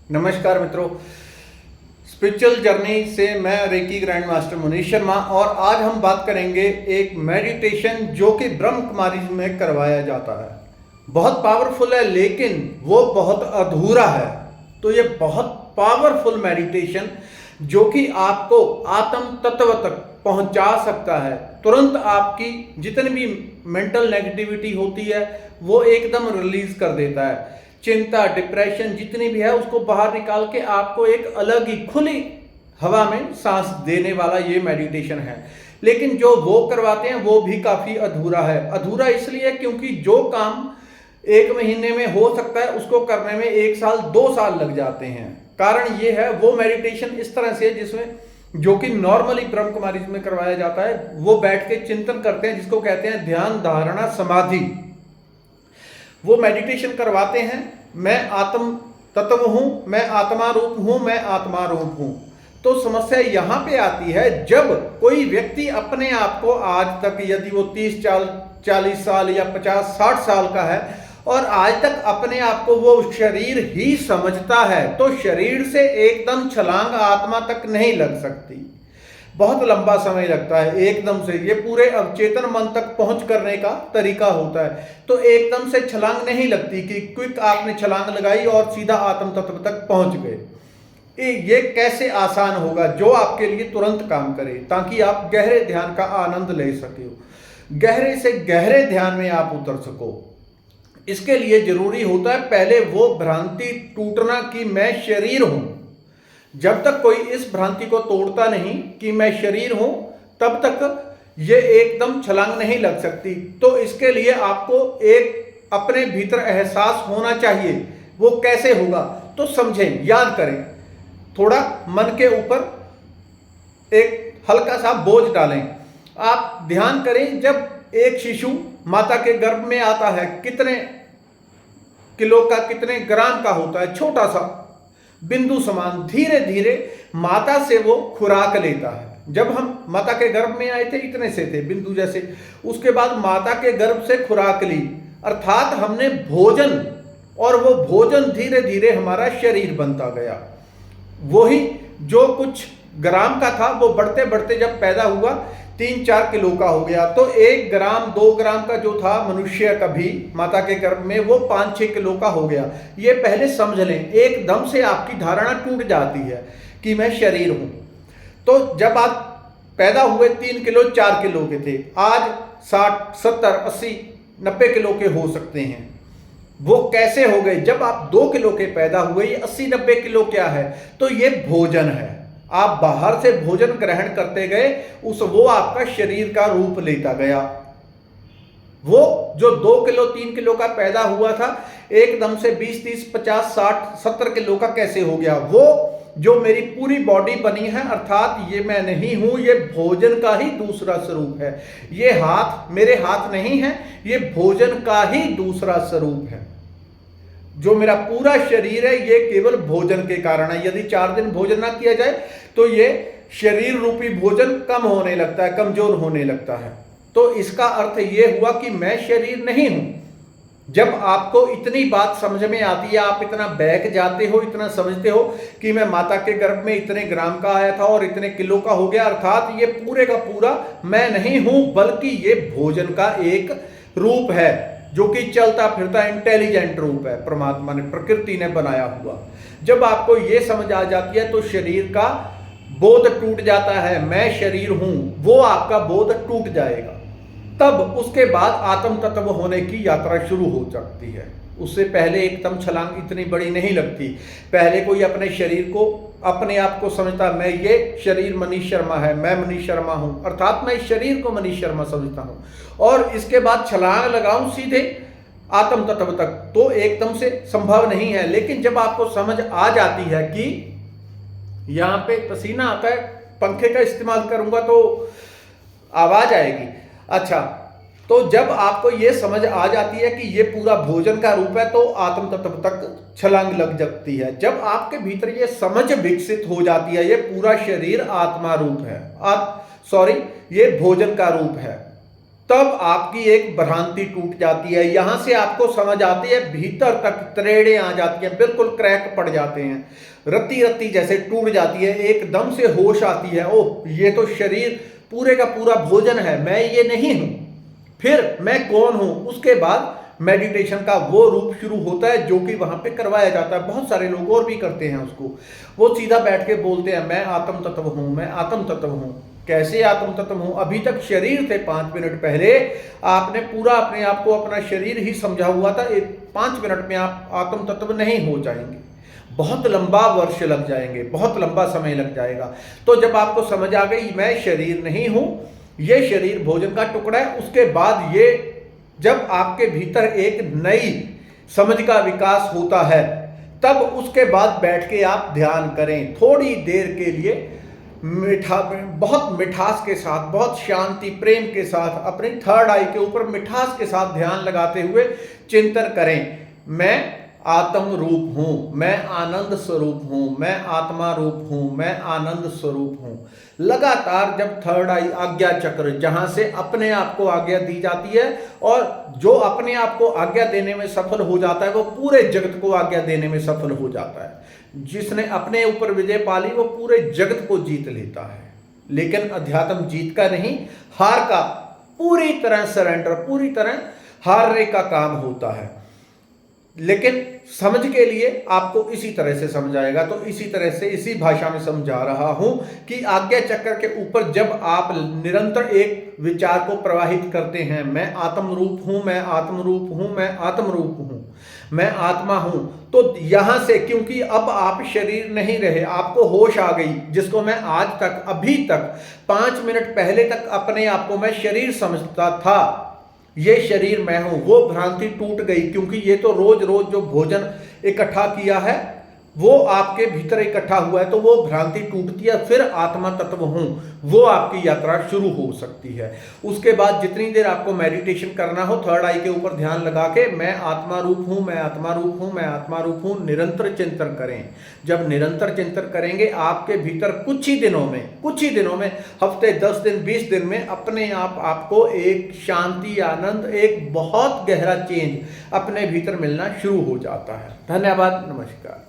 नमस्कार मित्रों, spiritual journey से मैं reiki grand master Munish Sharma. और आज हम बात करेंगे एक मेडिटेशन जो कि ब्रह्म कुमारी में करवाया जाता है। बहुत पावरफुल है लेकिन वो बहुत अधूरा है। तो ये बहुत पावरफुल मेडिटेशन जो कि आपको आत्म तत्व तक पहुंचा सकता है। तुरंत आपकी जितनी भी मेंटल नेगेटिविटी होती है वो एकदम रिलीज कर देता है। चिंता, डिप्रेशन जितनी भी है उसको बाहर निकाल के आपको एक अलग ही खुली हवा में सांस देने वाला ये मेडिटेशन है। लेकिन जो वो करवाते हैं वो भी काफी अधूरा है। अधूरा इसलिए क्योंकि जो काम 1 महीने में हो सकता है उसको करने में 1 साल 2 साल लग जाते हैं। कारण ये है वो मेडिटेशन इस तरह से जिसमें जो कि नॉर्मली ब्रह्म कुमारी में करवाया जाता है, वो बैठ के चिंतन करते हैं जिसको कहते हैं ध्यान, धारणा, समाधि। वो मेडिटेशन करवाते हैं, मैं आत्म तत्व हूं, मैं आत्मा रूप हूं, मैं आत्मा रूप हूं। तो समस्या यहां पे आती है जब कोई व्यक्ति अपने आप को आज तक, यदि वो 30-40 साल या 50-60 साल का है और आज तक अपने आप को वो शरीर ही समझता है, तो शरीर से एकदम छलांग आत्मा तक नहीं लग सकती। बहुत लंबा समय लगता है एकदम से। ये पूरे अवचेतन मन तक पहुंच करने का तरीका होता है। तो एकदम से छलांग नहीं लगती कि क्विक आपने छलांग लगाई और सीधा आत्म तत्व तक पहुंच गए। ये कैसे आसान होगा जो आपके लिए तुरंत काम करे, ताकि आप गहरे ध्यान का आनंद ले सके, गहरे से गहरे ध्यान में आप उतर सको। इसके लिए जरूरी होता है पहले वो भ्रांति टूटना कि मैं शरीर हूं। जब तक कोई इस भ्रांति को तोड़ता नहीं कि मैं शरीर हूं, तब तक ये एकदम छलांग नहीं लग सकती। तो इसके लिए आपको एक अपने भीतर एहसास होना चाहिए। वो कैसे होगा? तो समझें, याद करें, थोड़ा मन के ऊपर एक हल्का सा बोझ डालें। आप ध्यान करें, जब एक शिशु माता के गर्भ में आता है, कितने किलो का, कितने ग्राम का होता है, छोटा सा बिंदु समान। धीरे धीरे माता से वो खुराक लेता है। जब हम माता के गर्भ में आए थे इतने से थे, बिंदु जैसे। उसके बाद माता के गर्भ से खुराक ली, अर्थात हमने भोजन, और वो भोजन धीरे धीरे हमारा शरीर बनता गया। वही जो कुछ ग्राम का था वो बढ़ते बढ़ते जब पैदा हुआ 3-4 किलो का हो गया। तो 1 ग्राम 2 ग्राम का जो था मनुष्य का भी माता के गर्भ में, वो 5-6 किलो का हो गया। ये पहले समझ लें। एकदम से आपकी धारणा टूट जाती है कि मैं शरीर हूं। तो जब आप पैदा हुए 3 किलो 4 किलो के थे, आज 60, 70, 80, 90 किलो के हो सकते हैं। वो कैसे हो गए? जब आप 2 किलो के पैदा हुए, ये 80-90 किलो क्या है? तो ये भोजन है। आप बाहर से भोजन ग्रहण करते गए, वो आपका शरीर का रूप लेता गया। वो जो 2 किलो 3 किलो का पैदा हुआ था, एकदम से 20, 30, 50, 60, 70 किलो का कैसे हो गया? वो जो मेरी पूरी बॉडी बनी है, अर्थात ये मैं नहीं हूं, ये भोजन का ही दूसरा स्वरूप है। ये हाथ मेरे हाथ नहीं है, ये भोजन का ही दूसरा स्वरूप है। जो मेरा पूरा शरीर है ये केवल भोजन के कारण है। यदि 4 दिन भोजन ना किया जाए तो ये शरीर रूपी भोजन कम होने लगता है, कमजोर होने लगता है। तो इसका अर्थ ये हुआ कि मैं शरीर नहीं हूं। जब आपको इतनी बात समझ में आती है, आप इतना बहक जाते हो, इतना समझते हो कि मैं माता के गर्भ में इतने ग्राम का आया था और इतने किलो का हो गया, अर्थात ये पूरे का पूरा मैं नहीं हूं, बल्कि ये भोजन का एक रूप है जो कि चलता फिरता इंटेलिजेंट रूप है, परमात्मा ने, प्रकृति ने बनाया हुआ। जब आपको ये समझ आ जाती है तो शरीर का बोध टूट जाता है। मैं शरीर हूं, वो आपका बोध टूट जाएगा। तब उसके बाद आत्म तत्व होने की यात्रा शुरू हो सकती है। उससे पहले एकदम छलांग इतनी बड़ी नहीं लगती। पहले कोई अपने शरीर को, अपने आप को समझता मैं ये शरीर मनीष शर्मा है, मैं मनीष शर्मा हूं, अर्थात मैं इस शरीर को मनीष शर्मा समझता हूं, और इसके बाद छलांग लगाऊं सीधे आत्म तत्व तक, तो एकदम से संभव नहीं है। लेकिन जब आपको समझ आ जाती है कि यहां पे पसीना आता है, पंखे का इस्तेमाल करूंगा तो आवाज आएगी। अच्छा, तो जब आपको ये समझ आ जाती है कि ये पूरा भोजन का रूप है, तो आत्म तत्व तक छलांग लग जाती है। जब आपके भीतर ये समझ विकसित हो जाती है, ये पूरा शरीर आत्मा रूप है, ये भोजन का रूप है, तब आपकी एक भ्रांति टूट जाती है। यहां से आपको समझ आती है, भीतर तक त्रेड़े आ जाती हैं, बिल्कुल क्रैक पड़ जाते हैं, रत्ती रत्ती जैसे टूट जाती है, एकदम से होश आती है, ओह ये तो शरीर पूरे का पूरा भोजन है, मैं ये नहीं हूं, फिर मैं कौन हूं। उसके बाद मेडिटेशन का वो रूप शुरू होता है जो कि वहां पे करवाया जाता है। बहुत सारे लोग और भी करते हैं उसको। वो सीधा बैठ के बोलते हैं मैं आत्म तत्व हूं, मैं आत्म तत्व हूं। कैसे आत्म तत्व हूं? अभी तक शरीर थे 5 मिनट पहले आपने पूरा अपने आप को अपना शरीर ही समझा हुआ था। 5 मिनट में आप आत्म तत्व नहीं हो जाएंगे, बहुत लंबा वर्ष लग जाएंगे, बहुत लंबा समय लग जाएगा। तो जब आपको समझ आ गई मैं शरीर नहीं हूं, ये शरीर भोजन का टुकड़ा है, उसके बाद ये जब आपके भीतर एक नई समझ का विकास होता है, तब उसके बाद बैठ के आप ध्यान करें थोड़ी देर के लिए, बहुत मिठास के साथ, बहुत शांति प्रेम के साथ, अपनी थर्ड आई के ऊपर मिठास के साथ ध्यान लगाते हुए चिंतन करें, मैं आत्म रूप हूं, मैं आनंद स्वरूप हूं, मैं आत्मा रूप हूं, मैं आनंद स्वरूप हूं। लगातार जब थर्ड आई आज्ञा चक्र, जहां से अपने आप को आज्ञा दी जाती है, और जो अपने आप को आज्ञा देने में सफल हो जाता है वो पूरे जगत को आज्ञा देने में सफल हो जाता है। जिसने अपने ऊपर विजय पाली वो पूरे जगत को जीत लेता है। लेकिन अध्यात्म जीत का नहीं, हार का, पूरी तरह सरेंडर, पूरी तरह हारने का काम होता है। लेकिन समझ के लिए आपको इसी तरह से समझाएगा, तो इसी तरह से इसी भाषा में समझा रहा हूं कि आज्ञा चक्र के ऊपर जब आप निरंतर एक विचार को प्रवाहित करते हैं, मैं आत्म रूप हूं, मैं आत्म रूप हूं, मैं आत्म रूप हूं, मैं आत्मा हूं, तो यहां से, क्योंकि अब आप शरीर नहीं रहे, आपको होश आ गई, जिसको मैं आज तक, अभी तक 5 मिनट पहले तक अपने आप को मैं शरीर समझता था, ये शरीर मैं हूं, वो भ्रांति टूट गई। क्योंकि ये तो रोज रोज जो भोजन इकट्ठा किया है वो आपके भीतर इकट्ठा हुआ है, तो वो भ्रांति टूटती है, फिर आत्मा तत्व हूं, वो आपकी यात्रा शुरू हो सकती है। उसके बाद जितनी देर आपको मेडिटेशन करना हो, थर्ड आई के ऊपर ध्यान लगा के मैं आत्मा रूप हूं, मैं आत्मा रूप हूं, मैं आत्मा रूप हूं, निरंतर चिंतन करें। जब निरंतर चिंतन करेंगे आपके भीतर कुछ ही दिनों में, हफ्ते 10 दिन 20 दिन में अपने आप आपको एक शांति, आनंद, एक बहुत गहरा चेंज अपने भीतर मिलना शुरू हो जाता है। धन्यवाद, नमस्कार।